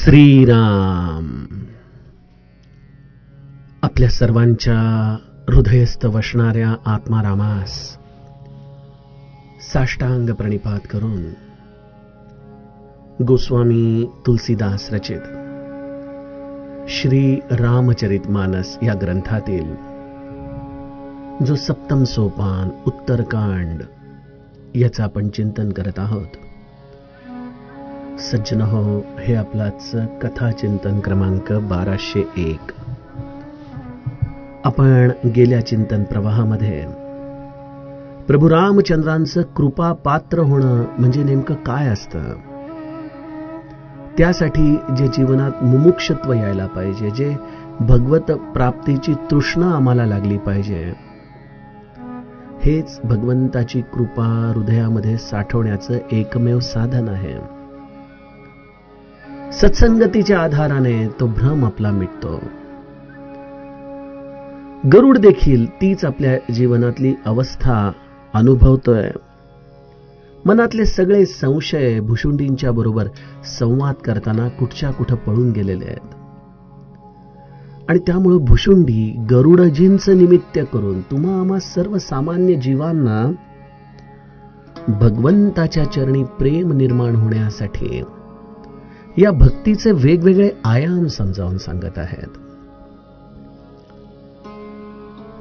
श्रीराम. आपल्या सर्वांच्या हृदयस्थ वसणाऱ्या आत्मारामास साष्टांग प्रणिपात करून गोस्वामी तुलसीदास रचित श्री रामचरितमानस या ग्रंथातील जो सप्तम सोपान उत्तरकांड याचं आपण चिंतन करत आहोत. सज्जनहो, हे आपलाच कथा चिंतन क्रमांक 1201. आपण गेल्या चिंतन प्रवाहामध्ये प्रभू रामचंद्रांचं कृपा पात्र होणं म्हणजे नेमकं काय असतं, त्यासाठी जे जीवनात मुमुक्षत्व यायला पाहिजे, जे भगवत प्राप्तीची तृष्णा आम्हाला लागली पाहिजे, हेच भगवंताची कृपा हृदयामध्ये साठवण्याचं एकमेव साधन आहे. सत्संगतीच्या आधाराने तो भ्रम आपला मिटतो. गरुड देखील तीच आपल्या जीवनातली अवस्था अनुभवतोय. मनातले सगळे संशय भुशुंडींच्या बरोबर संवाद करताना कुठच्या कुठं पळून गेलेले आहेत आणि त्यामुळे भुशुंडी गरुडजींचं निमित्त करून तुम्हा आम्हा सर्वसामान्य जीवांना भगवंताच्या चरणी प्रेम निर्माण होण्यासाठी या भक्तीचे वेगवेगळे आयाम समजावून सांगत आहेत.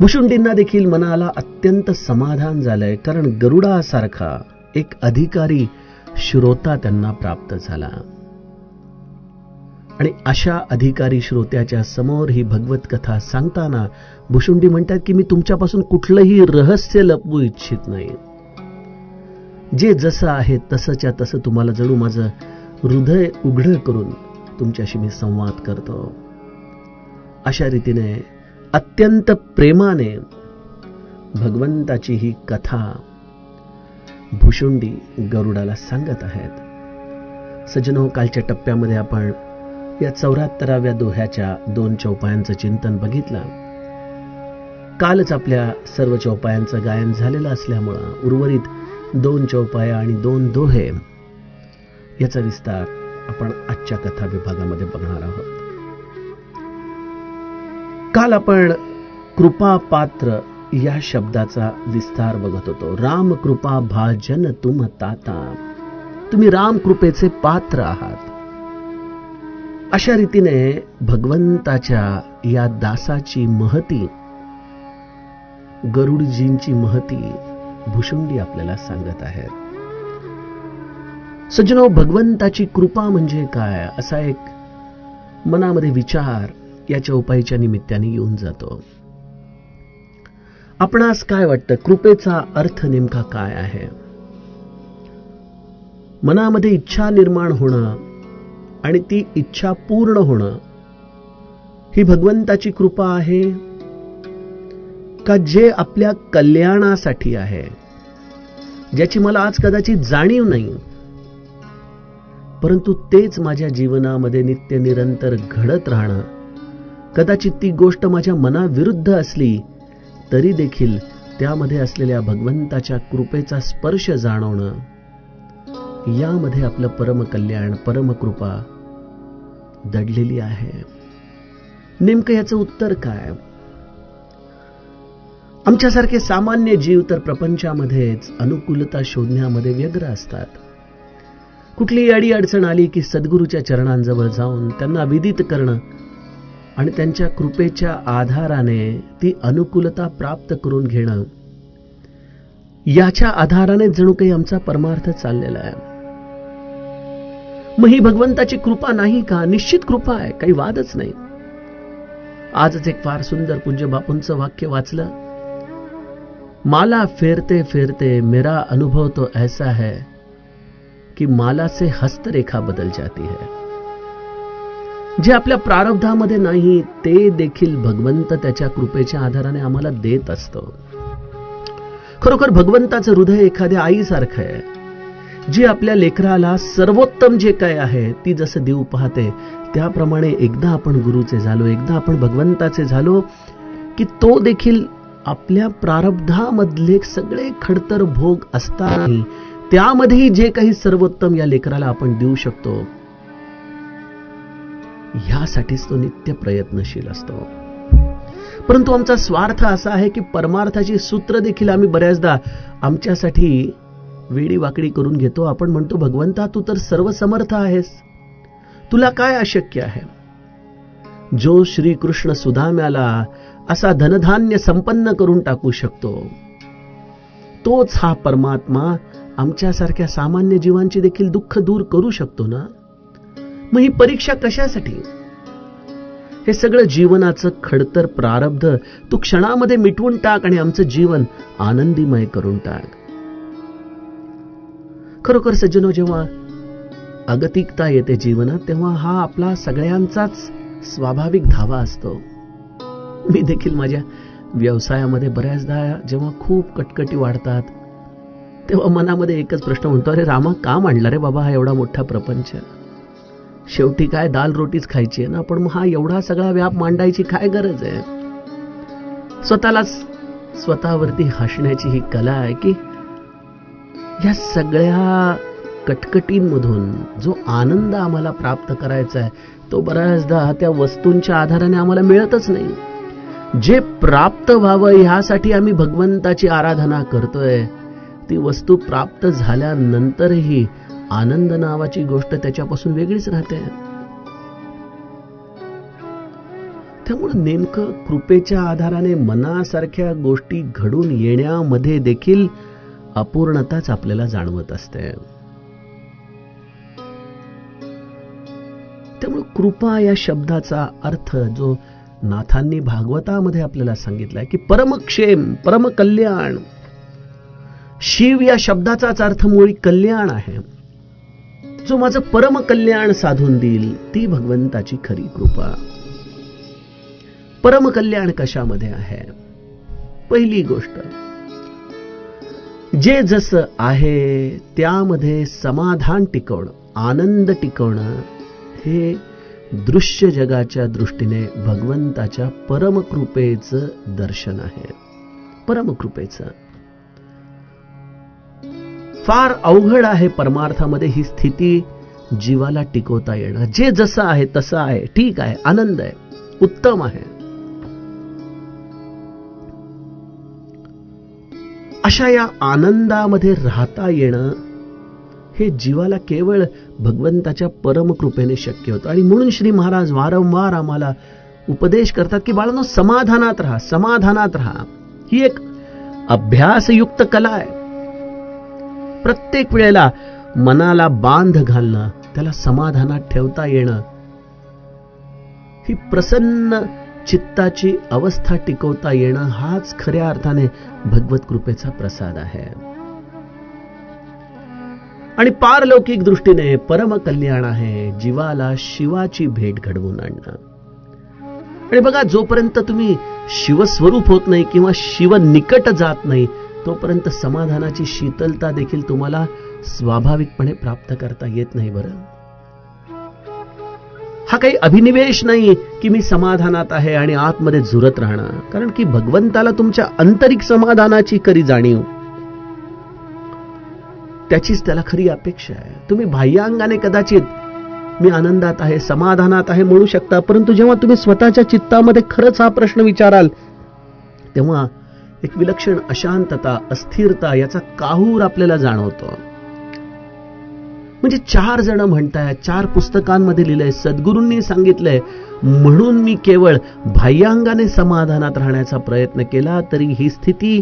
भुशुंडींना देखील मनाला अत्यंत समाधान झालंय, कारण गरुडासारखा एक अधिकारी श्रोता त्यांना प्राप्त झाला आणि अशा अधिकारी श्रोत्याच्या समोर ही भगवत कथा सांगताना भुशुंडी म्हणतात की मी तुमच्यापासून कुठलंही रहस्य लपवू इच्छित नाही. जे जसं आहे तसंच्या तसं तुम्हाला जणू माझं हृदय उघड करून तुमच्याशी मी संवाद करतो. अशा रीतीने अत्यंत प्रेमाने भगवंताची ही कथा भुशुंडी गरुडाला सांगत आहेत. सज्जनो, कालच्या टप्प्यामध्ये आपण या 74व्या दोह्याच्या 2 चौपायांचं चिंतन बघितलं. कालच आपल्या सर्व चौपायांचं गायन झालेलं असल्यामुळं उर्वरित 2 चौपाया आणि 2 दोहे याचा विस्तार आपण आजच्या कथा विभागामध्ये बघणार आहोत. काल आपण कृपा पात्र या शब्दाचा विस्तार बघत होतो. राम कृपा भाजन तुम ताता, तुम्ही राम कृपेचे पात्र आहात. अशा रीतीने भगवंताच्या या दासाची महती, गरुडजींची महती भुशुंडी आपल्याला सांगत आहेत. सज्जनो, भगवंताची कृपा म्हणजे काय असा एक मनामध्ये विचार या चौपाईच्या निमित्ताने येऊन जातो. आपणास काय वाटतं, कृपेचा अर्थ नेमका काय आहे? मनामध्ये इच्छा निर्माण होणं आणि ती इच्छा पूर्ण होणं ही भगवंताची कृपा आहे का, जे आपल्या कल्याणासाठी आहे, ज्याची मला आज कदाचित जाणीव नाही, परंतु तेच माझ्या जीवनामध्ये नित्य निरंतर घडत राहणं, कदाचित ती गोष्ट माझ्या मनाविरुद्ध असली तरी देखील त्यामध्ये असलेल्या भगवंताच्या कृपेचा स्पर्श जाणवणं, यामध्ये आपलं परमकल्याण, परमकृपा दडलेली आहे. नेमकं याचं उत्तर काय? आमच्यासारखे सामान्य जीव तर प्रपंचामध्येच अनुकूलता शोधण्यामध्ये व्यग्र असतात. कुठली अडी अडचण आली की सद्गुरूच्या चरणांजवळ जाऊन त्यांना विदित करणं आणि त्यांच्या कृपेच्या आधाराने ती अनुकूलता प्राप्त करून घेणं, याच्या आधाराने जणू काही आमचा परमार्थ चाललेला आहे. मग ही भगवंताची कृपा नाही का? निश्चित कृपा आहे, काही वादच नाही. आजच एक फार सुंदर पूज्य बापूंचं वाक्य वाचलं. माला फेरते फेरते मेरा अनुभव तो ऐसा है कि माला से हस्तरेखा बदल जाती है. जे आपल्या प्रारब्धामध्ये नाही ते देखील भगवंत त्याच्या कृपेच्या आधाराने आम्हाला देत असतो. खरोखर भगवंताचं हृदय एखाद्या आईसारखं आहे, जी आपल्या लेकराला सर्वोत्तम जे काय आहे ती जसं देव पाहते, त्याप्रमाणे एकदा आपण गुरुचे झालो, एकदा आपण भगवंताचे झालो की तो देखील आपल्या प्रारब्धामधले सगळे खडतर भोग असतानाही त्यामध्येही जे काही सर्वोत्तम या लेकराला आपण देऊ शकतो ह्यासाठीच तो नित्य प्रयत्नशील असतो. परंतु आमचा स्वार्थ असा आहे की परमार्थाची सूत्र देखील आम्ही बऱ्याचदा आमच्यासाठी वेडी वाकडी करून घेतो. आपण म्हणतो, भगवंता तू तर सर्व समर्थ आहेस, तुला काय अशक्य आहे? जो श्रीकृष्ण सुदाम्याला असा धनधान्य संपन्न करून टाकू शकतो, तोच हा परमात्मा आमच्यासारख्या सामान्य जीवांची देखील दुःख दूर करू शकतो ना. मग ही परीक्षा कशासाठी? हे सगळं जीवनाचं खडतर प्रारब्ध तू क्षणामध्ये मिटवून टाक आणि आमचं जीवन आनंदीमय करून टाक. खरोखर सज्जनो, जेव्हा अगतिकता येते जीवनात, तेव्हा हा आपला सगळ्यांचाच स्वाभाविक धावा असतो. मी देखील माझ्या व्यवसायामध्ये बऱ्याचदा जेव्हा खूप कटकटी वाढतात, तेव्हा मनामध्ये एकच प्रश्न म्हणतो, अरे रामा, का मांडला रे बाबा हा एवढा मोठा प्रपंच? शेवटी काय दाल रोटीच खायची आहे ना, पण मग हा एवढा सगळा व्याप मांडायची काय गरज आहे? स्वतःवरती हसण्याची ही कला आहे की या सगळ्या कटकटींमधून जो आनंद आम्हाला प्राप्त करायचा आहे, तो बऱ्याचदा त्या वस्तूंच्या आधाराने आम्हाला मिळतच नाही. जे प्राप्त व्हावं ह्यासाठी आम्ही भगवंताची आराधना करतोय, ती वस्तू प्राप्त झाल्यानंतरही आनंद नावाची गोष्ट त्याच्यापासून वेगळीच राहते. त्यामुळे नेमकं कृपेच्या आधाराने मनासारख्या गोष्टी घडून येण्यामध्ये देखील अपूर्णताच आपल्याला जाणवत असते. त्यामुळे कृपा या शब्दाचा अर्थ जो नाथांनी भागवतामध्ये आपल्याला सांगितलाय की परमक्षेम, परमकल्याण. शिव या शब्दाचाच अर्थ मुळी कल्याण आहे. जो माझं परम कल्याण साधून देईल ती भगवंताची खरी कृपा. परम कल्याण कशामध्ये आहे? पहिली गोष्ट, जे जसं आहे त्यामध्ये समाधान टिकवणं, आनंद टिकवणं, हे दृश्य जगाच्या दृष्टीने भगवंताच्या परमकृपेचं दर्शन आहे. परमकृपेचं फार अवघड आहे परमार्थामध्ये ही स्थिती जीवाला टिकवता येणं. जे जसं आहे तसं आहे, ठीक आहे, आनंद आहे, उत्तम आहे. अशा या आनंदामध्ये राहता येणं हे जीवाला केवळ भगवंताच्या परमकृपेने शक्य होतं. आणि म्हणून श्री महाराज वारंवार आम्हाला उपदेश करतात की बाळांनो, समाधानात राहा, समाधानात राहा. ही एक अभ्यासयुक्त कला आहे. प्रत्येक वेळेला मनाला बांध घालणं, त्याला समाधानात ठेवता येणं, ही प्रसन्न चित्ताची अवस्था टिकवता येणं, हाच खऱ्या अर्थाने भगवत कृपेचा प्रसाद आहे. आणि पारलौकिक दृष्टीने परम कल्याण आहे जीवाला शिवाची भेट घडवून आणणं. आणि बघा, जोपर्यंत तुम्ही शिवस्वरूप होत नाही किंवा शिव निकट जात नाही, तोपर्यंत समाधानाची शीतलता देखील तुम्हाला स्वाभाविकपणे प्राप्त करता येत नाही. बरं, हा काही अभिनिवेश नाही की मी समाधानात आहे आणि आतमध्ये झुरत राहणार. कारण की भगवंताला तुमच्या आंतरिक समाधानाची खरी जाणीव, त्याचीच त्याला खरी अपेक्षा आहे. तुम्ही बाह्यांगाने कदाचित मी आनंदात आहे, समाधानात आहे म्हणू शकता, परंतु जेव्हा तुम्ही स्वतःच्या चित्तामध्ये खरंच हा प्रश्न विचाराल, तेव्हा एक विलक्षण अशांतता, अस्थिरता याचा काहूर आपल्याला जाणवतो. म्हणजे 4 जण म्हणतायत, 4 पुस्तकांमध्ये लिहिलंय, सद्गुरूंनी सांगितलंय, म्हणून मी केवळ बाह्यांगाने समाधानात राहण्याचा प्रयत्न केला तरी ही स्थिती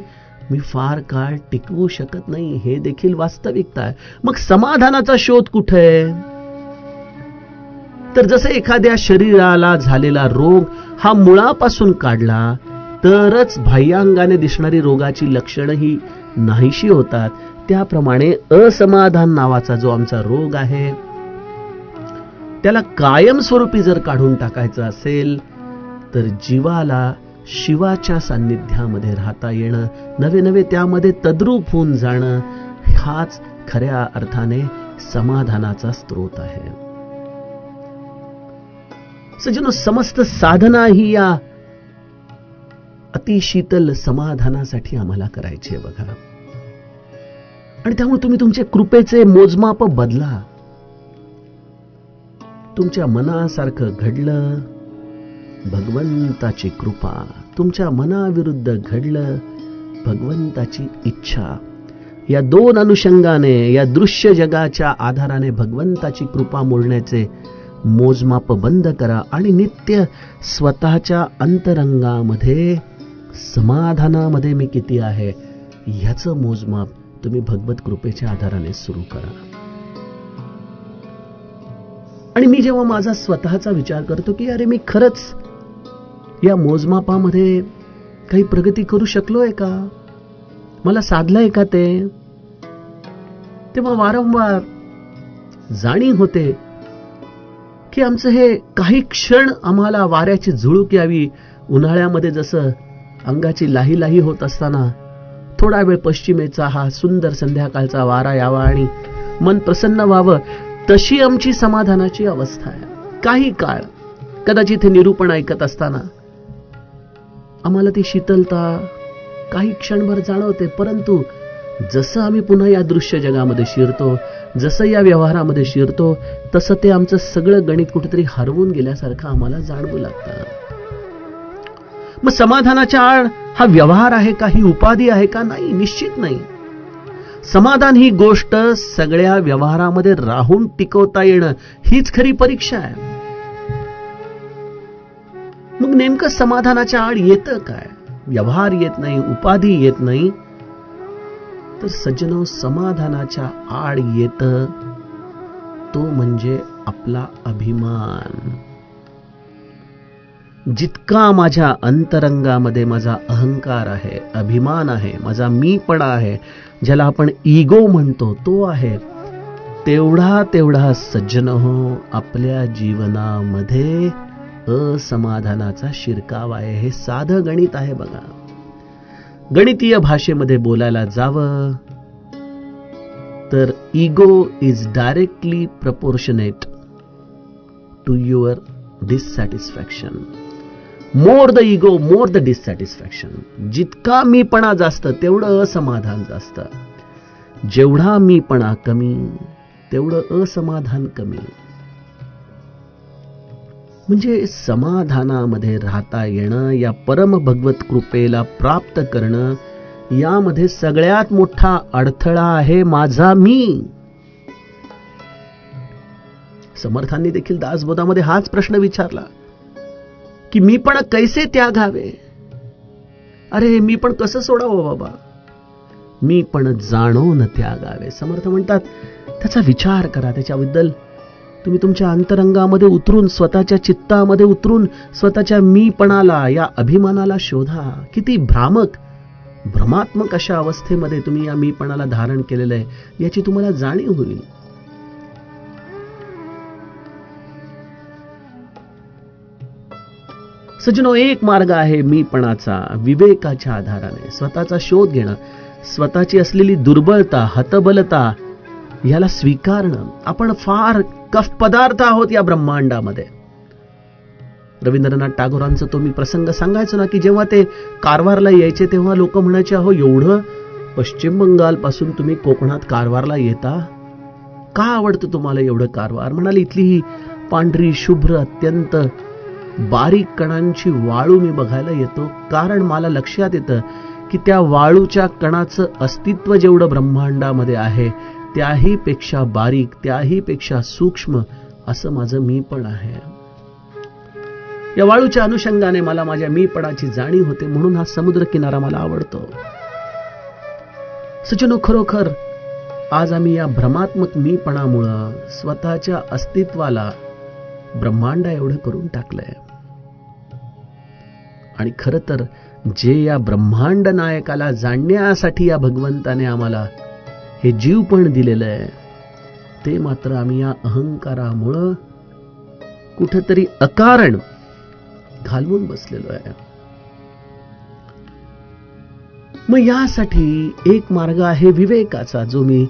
मी फार काळ टिकवू शकत नाही. हे देखील वास्तविकता आहे. मग समाधानाचा शोध कुठे? तर जसं एखाद्या शरीराला झालेला रोग हा मुळापासून काढला तरच बाह्यांगाने दिसणारी रोगाची लक्षणं ही नाहीशी होतात, त्याप्रमाणे असमाधान नावाचा जो आमचा रोग आहे, त्याला कायमस्वरूपी जर काढून टाकायचं असेल तर जीवाला शिवाच्या सान्निध्यामध्ये राहता येणं, नवे नवे त्यामध्ये तद्रूप होऊन जाणं, हाच खऱ्या अर्थाने समाधानाचा स्रोत आहे. सज्जनो, समस्त साधना ही या अतिशीतल समाधानासाठी आम्हाला करायची आहे बघा. आणि त्यामुळे तुम्ही तुमचे कृपेचे मोजमाप बदला. तुमच्या मनासारखं घडलं, भगवंताची कृपा. तुमच्या मनाविरुद्ध घडलं, भगवंताची इच्छा. या दोन अनुषंगाने, या दृश्य जगाच्या आधाराने भगवंताची कृपा मोजण्याचे मोजमाप बंद करा आणि नित्य स्वतःच्या अंतरंगामध्ये समाधानामध्ये मी किती आहे ह्याचं मोजमाप तुम्ही भगवत कृपेच्या आधाराने सुरू करा. आणि मी जेव्हा माझा स्वतःचा विचार करतो की अरे मी खरंच या मोजमापामध्ये काही प्रगती करू शकलोय का, मला साधलंय का ते, तेव्हा वारंवार जाणीव होते की आमचं हे काही क्षण आम्हाला वाऱ्याची झुळूक यावी. उन्हाळ्यामध्ये जसं अंगाची लाही लाही होत असताना थोडा वेळ पश्चिमेचा हा सुंदर संध्याकाळचा वारा यावा आणि मन प्रसन्न व्हावं, तशी आमची समाधानाची अवस्था आहे. काही काळ कदाचित हे निरूपण ऐकत असताना आम्हाला ती शीतलता काही क्षणभर जाणवते, परंतु जसं आम्ही पुन्हा या दृश्य जगामध्ये शिरतो, जसं या व्यवहारामध्ये शिरतो, तसं ते आमचं सगळं गणित कुठेतरी हरवून गेल्यासारखं आम्हाला जाणवू लागतं. मग समाधानाच्या आड हा व्यवहार आहे का, ही उपाधी आहे का? नाही, निश्चित नाही. समाधान ही गोष्ट सगळ्या व्यवहारामध्ये राहून टिकवता येणं हीच खरी परीक्षा आहे. मग नेमकं समाधानाच्या आड येतं काय? व्यवहार येत नाही, उपाधी येत नाही, तर सज्जनो समाधानाच्या आड येतं तो म्हणजे आपला अभिमान. जितका माझ्या अंतरंगामध्ये माझा अहंकार आहे, अभिमान आहे, माझा मीपणा आहे, ज्याला आपण इगो म्हणतो, तो आहे, तेवढा सज्जन हो आपल्या जीवनामध्ये असमाधानाचा शिरकाव आहे. हे साधं गणित आहे बघा. गणितीय भाषेमध्ये बोलायला जावं तर ego is directly proportionate to your dissatisfaction. More the ego more the dissatisfaction. जितका मीपणा जास्त तेवढं असमाधान जास्त, जेवढा मीपणा कमी तेवढं असमाधान कमी. म्हणजे समाधानामध्ये राहता येणं, या परम भगवत कृपेला प्राप्त करणं, यामध्ये सगळ्यात मोठा अडथळा आहे माझा मी. समर्थांनी देखील दासबोधामध्ये हाच प्रश्न विचारला की मी पण कैसे त्यागावे. अरे मी पण कसं सोडावं बाबा, मी पण जाणून त्यागावे. समर्थ म्हणतात त्याचा विचार करा, त्याच्याबद्दल तुम्ही तुमच्या अंतरंगामध्ये उतरून, स्वतःच्या चित्तामध्ये उतरून, स्वतःच्या मीपणाला, या अभिमानाला शोधा. किती भ्रमात्मक अशा अवस्थेमध्ये तुम्ही या मीपणाला धारण केलेलं आहे याची तुम्हाला जाणीव होईल. सज्जनो, एक मार्ग आहे मीपणाचा. विवेकाच्या आधाराने स्वतःचा शोध घेणं, स्वतःची असलेली दुर्बलता, हतबलता याला स्वीकारणं. आपण फार कफ पदार्थ आहोत या ब्रह्मांडामध्ये. रवींद्रनाथ टागोरांचा तो मी प्रसंग सांगायचो ना, की जेव्हा ते कारवारला यायचे तेव्हा लोक म्हणायचे, अहो एवढं पश्चिम बंगाल पासून तुम्ही कोकणात कारवारला येता, का आवडतं तुम्हाला एवढं कारवार? म्हणाले इथली ही पांढरी शुभ्र अत्यंत बारीक कणांची वाळू मी बघायला येतो, कारण मला लक्षात येतं की त्या वाळूच्या कणाचं अस्तित्व जेवढं ब्रह्मांडामध्ये आहे त्याही पेक्षा बारीक, त्याही पेक्षा सूक्ष्म असं माझं मीपण आहे. या वाळूच्या अनुषंगाने मला माझ्या मीपणाची जाणीव होते, म्हणून हा समुद्र किनारा मला आवडतो. सज्जनो, खरोखर आज आम्ही या भ्रमात्मक मीपणामुळं स्वतःच्या अस्तित्वाला ब्रह्मांड एवढं करून टाकलंय. आणि खरं तर जे या ब्रह्मांड नायकाला जाणण्यासाठी या भगवंताने आम्हाला हे जीव पण दिलेलं आहे, ते मात्र आम्ही या अहंकारामुळं कुठेतरी अकारण घालवून बसलेलो आहे. मग यासाठी एक मार्ग आहे विवेकाचा, जो मी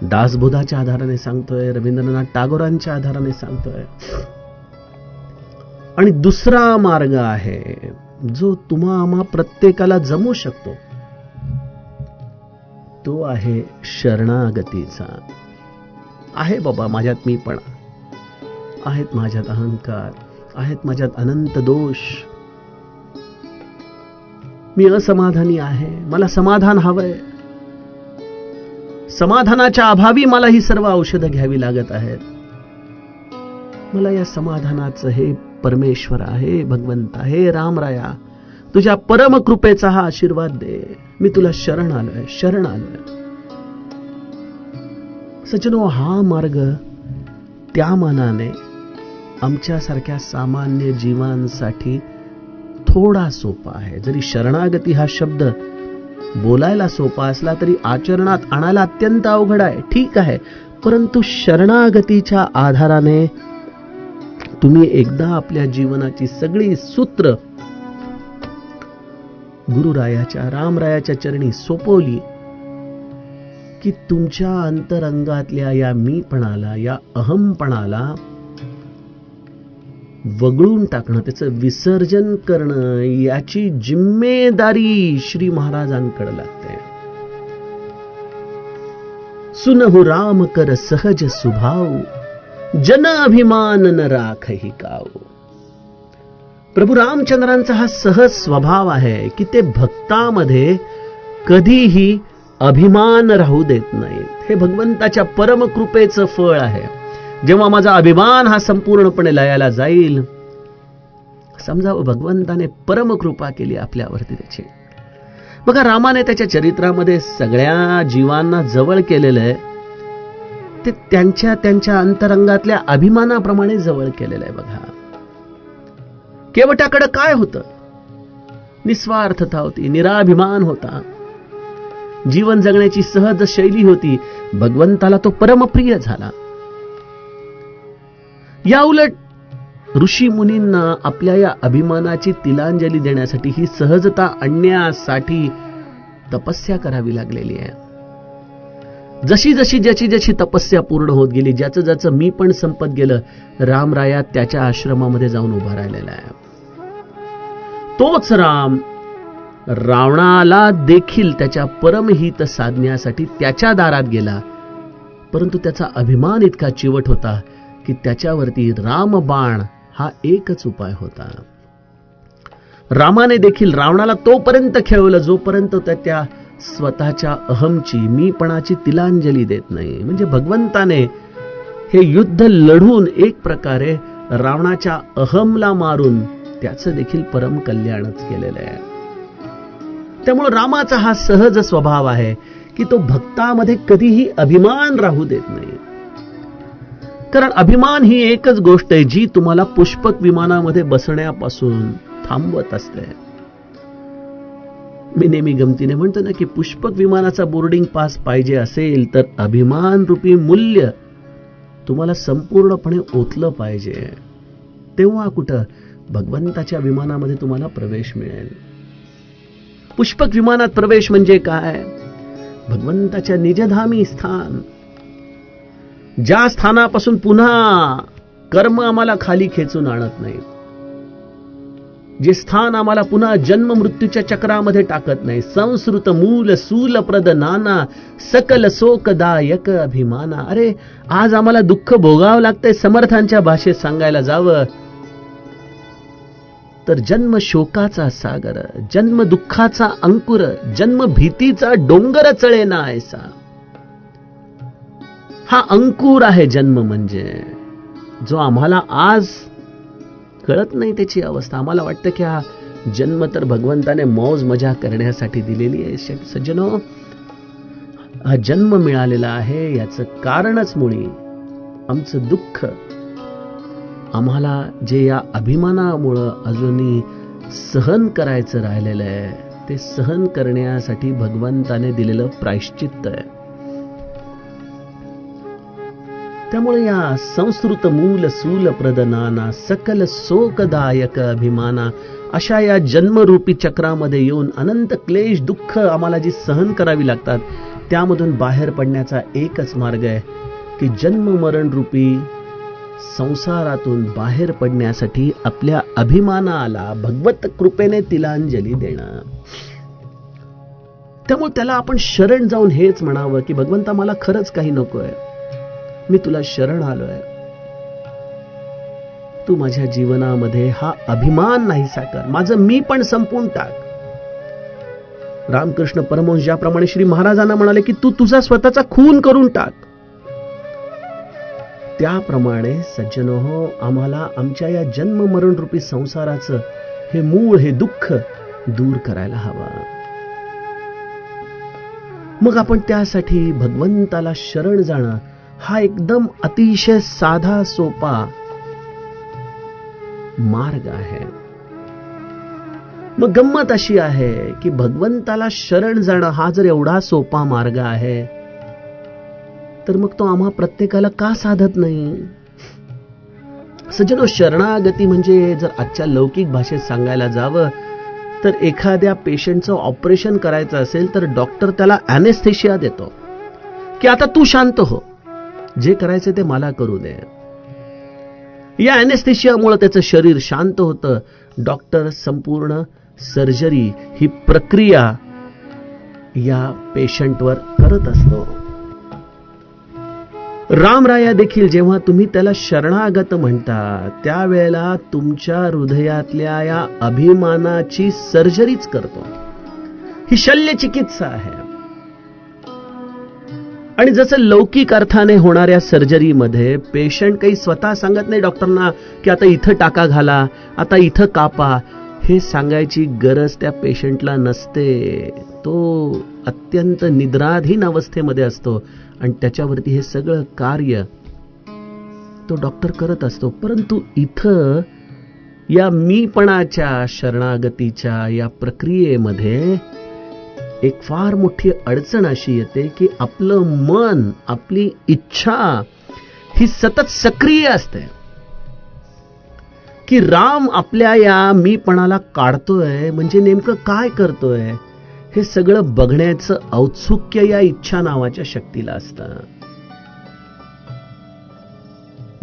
दासबोधाच्या आधाराने सांगतोय, रवींद्रनाथ टागोरांच्या आधाराने सांगतोय. आणि दुसरा मार्ग आहे जो तुम्हा आम्हा प्रत्येकाला जमू शकतो, तो आहे शरणागतीचा. आहे बाबा माझ्यात मीपणा, आहेत माझ्यात अहंकार, आहेत माझ्यात अनंत दोष. मी असमाधानी आहे, मला समाधान हवंय. समाधानाच्या अभावी मला ही सर्व औषधं घ्यावी लागत आहेत. मला या समाधानाचं हे परमेश्वरा, हे भगवंता, हे रामराया, तुझ्या परम कृपेचा हा आशीर्वाद दे. मी तुला शरण आलोय, शरण आलोय. सज्जनो, हा मार्ग त्या मानाने आमच्यासारख्या सामान्य जीवांसाठी थोडा सोपा आहे. जरी शरणागती हा शब्द बोलायला सोपा असला तरी आचरणात आणायला अत्यंत अवघड आहे. ठीक आहे, परंतु शरणागतीच्या आधाराने तुम्ही एकदा आपल्या जीवनाची सगळी सूत्र गुरुरायाच्या, रामरायाच्या चरणी सोपवली की तुमच्या अंतरंगातल्या या मीपणाला, या अहमपणाला वगळून टाकणं, त्याचं विसर्जन करणं, याची जिम्मेदारी श्री महाराजांकडे लागते. सुनहु राम कर सहज सुभाव, जन अभिमान न राखही काव. प्रभू रामचंद्रांचा हा सहज स्वभाव आहे की ते भक्तामध्ये कधीही अभिमान राहू देत नाहीत. हे भगवंताच्या परम कृपेचं फळ आहे. जेव्हा माझा अभिमान हा संपूर्णपणे लयाला जाईल, समजावं भगवंताने परम कृपा केली आपल्यावरती त्याची. बघा, रामाने त्याच्या चरित्रामध्ये सगळ्या जीवांना जवळ केलेलं आहे. ते त्यांच्या अंतरंगातल्या अभिमानाप्रमाणे जवळ केलेलं आहे. बघा, केवटाकडे काय होतं? निस्वार्थता होती, निराभिमान होता, जीवन जगण्याची सहज शैली होती. भगवंताला तो परमप्रिय झाला. या उलट ऋषी मुनींना आपल्या या अभिमानाची तिलांजली देण्यासाठी, ही सहजता आणण्यासाठी तपस्या करावी लागलेली आहे. जशी जशी ज्याची तपस्या पूर्ण होत गेली, ज्याचं मी पण संपत गेलं, रामराया त्याच्या आश्रमामध्ये जाऊन उभा राहिलेला आहे. तोच राम रावणाला देखील त्याच्या परमहित साधण्यासाठी त्याच्या दारात गेला, परंतु त्याचा अभिमान इतका चिवट होता की त्याच्यावरती रामबाण हा एकच उपाय होता. रामाने देखील रावणाला तोपर्यंत खेळवलं जोपर्यंत त्या स्वतःच्या अहमची, मीपणाची तिलांजली देत नाही. म्हणजे भगवंताने हे युद्ध लढून एक प्रकारे रावणाच्या अहमला मारून त्याचं देखील परम कल्याणच केलेलं आहे. त्यामुळे रामाचा हा सहज स्वभाव आहे की तो भक्तामध्ये कधीही अभिमान राहू देत नाही. कारण अभिमान ही एकच गोष्ट आहे जी तुम्हाला पुष्पक विमानामध्ये बसण्यापासून थांबवत असते. मी नेहमी गमतीने म्हणतो ना की पुष्पक विमानाचा बोर्डिंग पास पाहिजे असेल तर अभिमान रूपी मूल्य तुम्हाला संपूर्णपणे ओतलं पाहिजे. तेव्हा कुठं भगवंताच्या विमानामध्ये तुम्हाला प्रवेश मिळेल. पुष्पक विमानात प्रवेश म्हणजे काय? भगवंताच्या निजधामी स्थान, ज्या स्थानापासून पुन्हा कर्म आम्हाला खाली खेचून आणत नाही, जे स्थान आम्हाला पुन्हा जन्म मृत्यूच्या चक्रामध्ये टाकत नाही. संस्कृत मूल सूल प्रद नाना, सकल शोकदायक अभिमाना. अरे, आज आम्हाला दुःख भोगावं लागतंय. समर्थांच्या भाषेत सांगायला जावं तर जन्म शोकाचा सागर, जन्म दुःखाचा अंकुर, जन्म भीतीचा डोंगर चळेना ऐसा. हा अंकुर आहे जन्म म्हणजे, जो आम्हाला आज कळत नाही त्याची अवस्था. आम्हाला वाटतं की हा जन्म तर भगवंताने मौज मजा करण्यासाठी दिलेली आहे. सज्जनो, हा जन्म मिळालेला आहे याचं कारणच मुळी आमचं दुःख. आम्हाला जे या अभिमानामुळं अजूनही सहन करायचं राहिलेलं आहे, ते सहन करण्यासाठी भगवंताने दिलेलं प्रायश्चित्त आहे. त्यामुळे या संस्कृत मूल सूल प्रदनाना, सकल शोकदायक अभिमाना, अशा या जन्मरूपी चक्रामध्ये येऊन अनंत क्लेश दुःख आम्हाला जी सहन करावी लागतात, त्यामधून बाहेर पडण्याचा एकच मार्ग आहे की जन्म मरण रूपी संसारातून बाहेर पडण्यासाठी आपल्या अभिमानाला भगवत कृपेने तिलांजली देणं. त्यामुळे त्याला आपण शरण जाऊन हेच म्हणावं की भगवंता, मला खरंच काही नकोय, मी तुला शरण आलोय. तू माझ्या जीवनामध्ये हा अभिमान नाहीसा कर, माझं मी पण संपून टाक. रामकृष्ण परमहंस ज्याप्रमाणे श्री महाराजांना म्हणाले की तू तुझा स्वतःचा खून करून टाक, त्याप्रमाणे सज्जनहो आम्हाला आमच्या या जन्म मरण रूपी संसाराचं हे मूळ, हे दुःख दूर करायला हवा. मग आपण त्यासाठी भगवंताला शरण जाणं हा एकदम अतिशय साधा सोपा मार्ग आहे. मग गंमत अशी आहे की भगवंताला शरण जाणं हा जर एवढा सोपा मार्ग आहे तर मग तो आम्हा प्रत्येकाला का साधत नाही? सज्जनो, शरणागती म्हणजे जर आजच्या लौकिक भाषेत सांगायला जावं तर एखाद्या पेशंटचं ऑपरेशन करायचं असेल तर डॉक्टर त्याला ॲनेस्थेशिया देतो की आता तू शांत हो, जे करायचं ते मला करू दे. या ॲनेस्थेशियामुळे त्याचं शरीर शांत होतं. डॉक्टर संपूर्ण सर्जरी ही प्रक्रिया या पेशंटवर करत असतो. रामराया देखील जेव्हा तुम्ही त्याला शरणागत म्हणता त्यावेळेला तुमच्या हृदयातल्या या अभिमानाची सर्जरीच करतो. ही शल्यचिकित्सा आहे. आणि जसं लौकिक अर्थाने होणाऱ्या सर्जरीमध्ये पेशंट काही स्वतः सांगत नाही डॉक्टरना की आता इथं टाका घाला, आता इथं कापा, हे सांगायची गरज त्या पेशंटला नसते. तो अत्यंत निद्राधीन अवस्थेमध्ये असतो आणि त्याच्यावरती हे सगळं कार्य तो डॉक्टर करत असतो. परंतु इथं या मीपणाच्या शरणागतीच्या या प्रक्रियेमध्ये एक फार मोठी अडचण अशी येते की आपलं मन, आपली इच्छा ही सतत सक्रिय असते. की राम आपल्या या मीपणाला काढतोय म्हणजे नेमकं काय करतोय हे सगळं बघण्याचं औत्सुक्य या इच्छा नावाच्या शक्तीला असतं.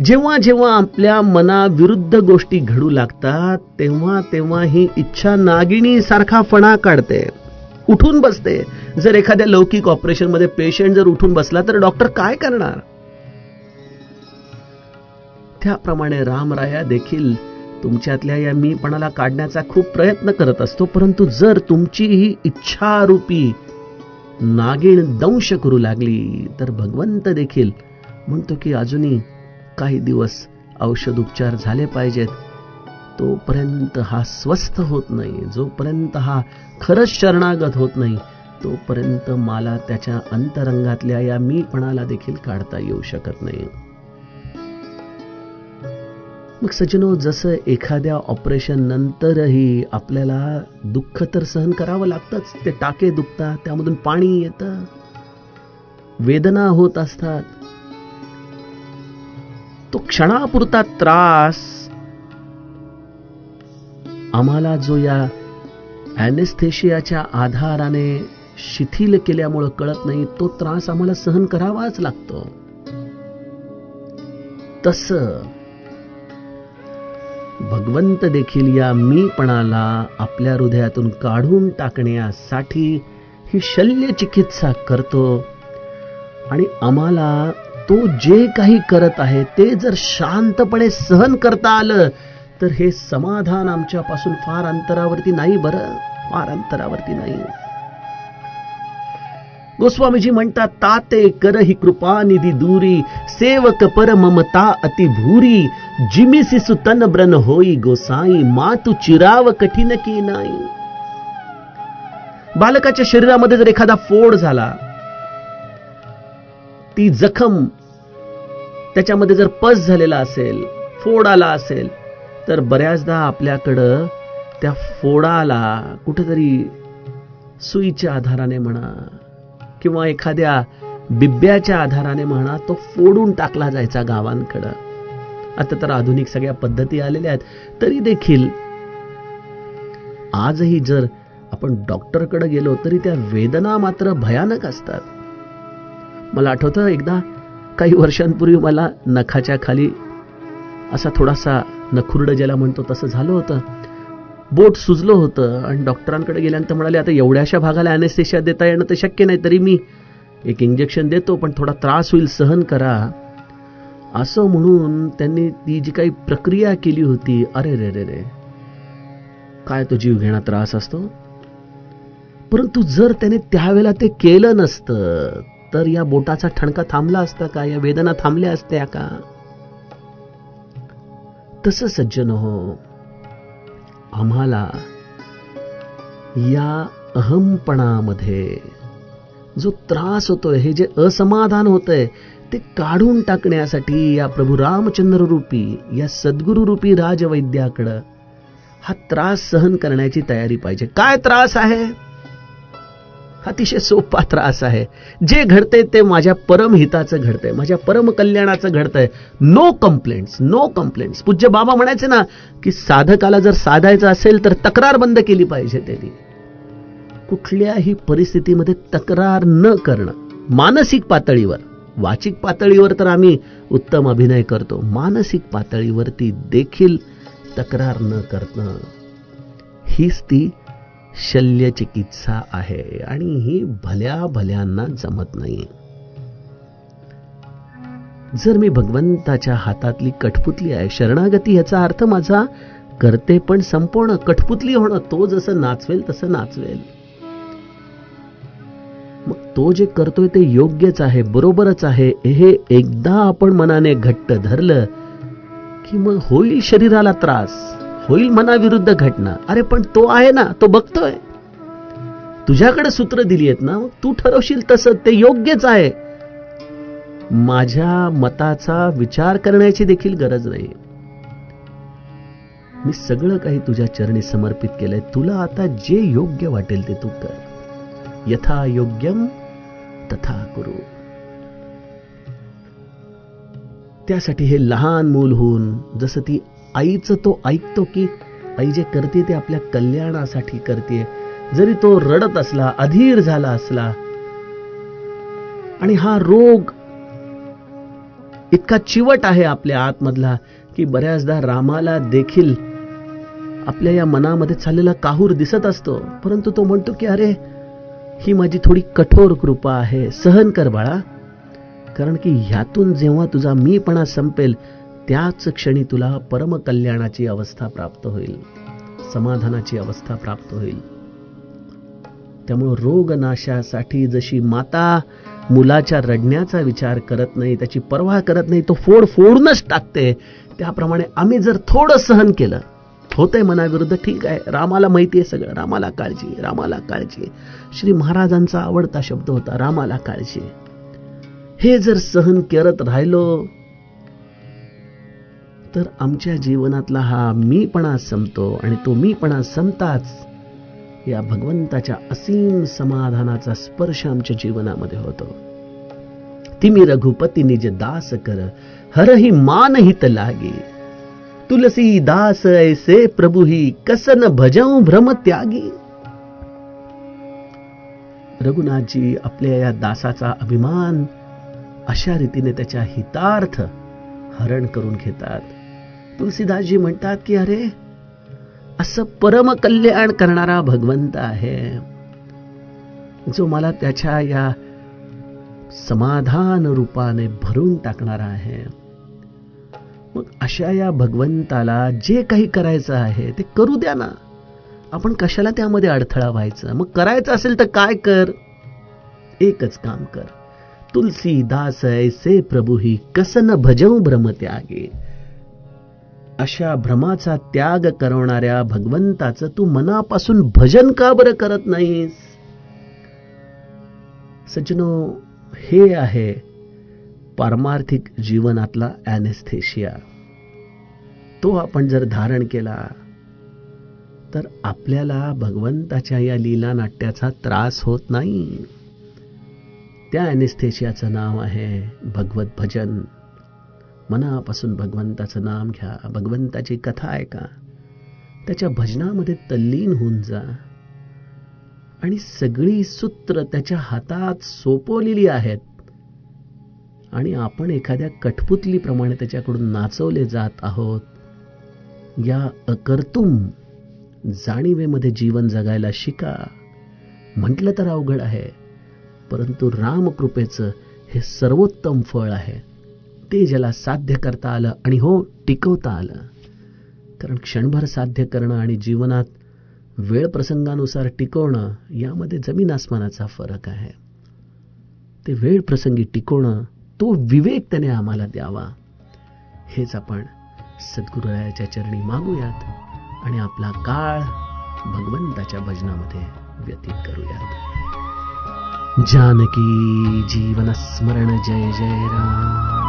जेव्हा जेव्हा आपल्या मनाविरुद्ध गोष्टी घडू लागतात तेव्हा तेव्हा ही इच्छा नागिणी सारखा फणा काढते, उठून बसते. जर एखाद्या लौकिक ऑपरेशन मध्ये पेशंट जर उठून बसला तर डॉक्टर काय करणार? त्याप्रमाणे रामराया देखील तुमच्यातल्या या मीपणाला काढण्याचा खूप प्रयत्न करत असतो. परंतु जर तुमची ही इच्छारूपी नागिण दंश करू लागली तर भगवंत देखील म्हणतो की अजूनही काही दिवस औषध उपचार झाले पाहिजेत. तोपर्यंत हा स्वस्थ होत नाही, जोपर्यंत हा खरंच शरणागत होत नाही तोपर्यंत मला त्याच्या अंतरंगातल्या या मीपणाला देखील काढता येऊ शकत नाही. मग सज्जनो, जसं एखाद्या ऑपरेशन नंतरही आपल्याला दुःख तर सहन करावं लागतंच. ते टाके दुखतात, त्यामधून पाणी येतं, वेदना होत असतात. तो क्षणापुरता त्रास आम्हाला जो या ॲनेस्थेशियाच्या आधाराने शिथिल केल्यामुळे कळत नाही, तो त्रास आम्हाला सहन करावाच लागतो. तसं भगवंत देखील या मीपणाला आपल्या हृदयातून काढून टाकण्यासाठी ही शल्य चिकित्सा करतो. आणि आम्हाला तो जे काही करत आहे ते जर शांतपणे सहन करता आलं तर हे समाधान आमच्यापासून फार अंतरावरती नाही. बरं, फार अंतरावरती नाही. गोस्वामीजी म्हणतात, ताते कर ही कृपा निधी दूरी, सेवक पर ममता अति भूरी, जिमिसी सुतन ब्रन होई गोसाई, मातु चिराव कठीण की नाही. बालकाच्या शरीरामध्ये जर एखादा फोड झाला, ती जखम त्याच्यामध्ये जर पस झालेला असेल, फोड आला असेल, तर बऱ्याचदा आपल्याकडं त्या फोडाला कुठेतरी सुईच्या आधाराने म्हणा किंवा एखाद्या बिब्याच्या आधाराने म्हणा तो फोडून टाकला जायचा गावांकडं. आता तर आधुनिक सगळ्या पद्धती आलेल्या आहेत. तरी देखील आजही जर आपण डॉक्टरकडे गेलो तरी त्या वेदना मात्र भयानक असतात. मला आठवतं एकदा काही वर्षांपूर्वी मला नखाच्या खाली असा थोडासा नखुरड ज्याला म्हणतो तसं झालं होतं. बोट सुजलं होतं आणि डॉक्टरांकडे गेल्यानंतर म्हणाले, आता एवढ्याशा भागाला ॲनेस्थेशिया देता येणं तर शक्य नाही, तरी मी एक इंजेक्शन देतो पण थोडा त्रास होईल, सहन करा. असं म्हणून त्यांनी ती जी काही प्रक्रिया केली होती, अरे रे रे रे, काय तो जीव घेणा त्रास असतो. परंतु जर त्याने त्यावेळेला ते केलं नसतं तर या बोटाचा ठणका थांबला असता का, या वेदना थांबल्या असत्या का? तसं सज्जन हो, आम्हाला या अहमपणामध्ये जो त्रास होतोय, हे जे असमाधान होतंय, ते काढून टाकण्यासाठी या प्रभू रामचंद्र रूपी, या सद्गुरु रूपी राजवैद्याकडं हा त्रास सहन करण्याची तयारी पाहिजे. काय त्रास आहे? अतिशय सोपा त्रास आहे. जे घडते ते माझ्या परमहिताचं घडतंय, माझ्या परम कल्याणाचं घडतंय. No complaints, no complaints. पूज्य बाबा म्हणायचे ना की साधकाला जर साधायचं असेल तर तक्रार बंद केली पाहिजे. त्यांनी कुठल्याही परिस्थितीमध्ये तक्रार न करणं, मानसिक पातळीवर. वाचिक पातळीवर तर आम्ही उत्तम अभिनय करतो, मानसिक पातळीवरती देखील तक्रार न करणं, हीच ती शल्यचिकित्सा आहे. आणि ही भल्या भल्यांना जमत नाही. जर मी भगवंताच्या हातातली कठपुतली आहे, शरणागती याचा अर्थ माझा करते पण संपूर्ण कठपुतली होणं. तो जसं नाचवेल तसं नाचवेल. मग तो जे करतोय ते योग्यच आहे, बरोबरच आहे, हे एकदा आपण मनाने घट्ट धरलं की मग होईल शरीराला त्रास, होईल मनाविरुद्ध घटना. अरे पण तो आहे ना, तो बघतोय. तुझ्याकडे सूत्र दिली आहेत ना, तू ठरवशील तसं ते योग्यच आहे. माझ्या मताचा विचार करण्याची देखील गरज नाही. मी सगळं काही तुझ्या चरणी समर्पित केलंय. तुला आता जे योग्य वाटेल ते तू कर. यथा योग्यम तथा कुरु. त्यासाठी हे लहान मूल होऊन, जसं ती आईचं तो ऐकतो की आई जे करते ते आपल्या कल्याणासाठी करते. जरी तो रडत असला, अधीर झाला असला, आणि हा रोग इतका चिवट आहे आपल्या आतमधला की बऱ्याचदा रामाला देखील आपल्या या मनामध्ये चाललेला काहूर दिसत असतो. परंतु तो म्हणतो की अरे ही माझी थोडी कठोर कृपा आहे, सहन कर बाळा. कारण की ह्यातून जेव्हा तुझा मीपणा संपेल त्याच क्षणी तुला परम कल्याणाची अवस्था प्राप्त होईल, समाधानाची अवस्था प्राप्त होईल. त्यामुळे रोगनाशासाठी जशी माता मुलाच्या रडण्याचा विचार करत नाही, त्याची पर्वा करत नाही, तो फोडूनच टाकते, त्याप्रमाणे आम्ही जर थोडं सहन केलं, होतंय मनाविरुद्ध, ठीक आहे, रामाला माहिती आहे सगळं, रामाला काळजी, रामाला काळजी. श्री महाराजांचा आवडता शब्द होता, रामाला काळजी. हे जर सहन करत राहिलो तर आमच्या जीवनातला हा मीपणा संपतो. आणि तो मीपणा संपताच या भगवंताच्या असीम समाधानाचा स्पर्श आमच्या जीवनामध्ये होतो. तिमी रघुपती निज दास कर, हरहि मान हित लागे. तुलसी दास ऐसे प्रभु ही, कसन भजऊ भ्रम त्यागी. रघुनाथजी आपल्या या दासाचा अभिमान अशा रीतीने त्याच्या हितार्थ हरण करून घेतात. तुलसीदासजी म्हणतात की अरे असं परम कल्याण करणारा भगवंत आहे जो मला त्याच्या या समाधान रूपाने भरून टाकणारा आहे. मग अशा या भगवंताला जे काही करायचं आहे ते करू द्या ना. आपण कशाला त्यामध्ये अडथळा व्हायचं? मग करायचं असेल तर काय कर, एकच काम कर. तुलसी दास ऐसे प्रभु ही, कसन भजऊ भ्रम त्यागे. अशा भ्रमाचा त्याग करणाऱ्या भगवंताचं तू मनापासून भजन का बरं करत नाहीस? सज्जनो, हे आहे पारमार्थिक जीवनातला ॲनेस्थेशिया. तो आपण जर धारण केला तर आपल्याला भगवंताच्या या लीला नाट्याचा त्रास होत नाही. त्या ॲनेस्थेशियाचं नाव आहे भगवत भजन. मनापासून भगवंताचं नाम घ्या, भगवंताची कथा ऐका, त्याच्या भजनामध्ये तल्लीन होऊन जा. आणि सगळी सूत्र त्याच्या हातात सोपवलेली आहेत आणि आपण एखाद्या कठपुतलीप्रमाणे त्याच्याकडून नाचवले जात आहोत. या अकर्तुम जाणीवेमध्ये जीवन जगायला शिका. म्हटलं तर अवघड आहे, परंतु रामकृपेचं हे सर्वोत्तम फळ आहे. ते ज्याला साध्य करता आलं आणि हो टिकवता आलं. कारण क्षणभर साध्य करणं आणि जीवनात वेळ प्रसंगानुसार टिकवणं यामध्ये जमीन आसमानाचा फरक आहे. ते वेळ प्रसंगी टिकवणं, तो विवेक त्याने आम्हाला द्यावा, हेच आपण सद्गुरुरायाच्या चरणी मागूयात आणि आपला काळ भगवंताच्या भजनामध्ये व्यतीत करूयात. जानकी जीवन स्मरण जय जय राम.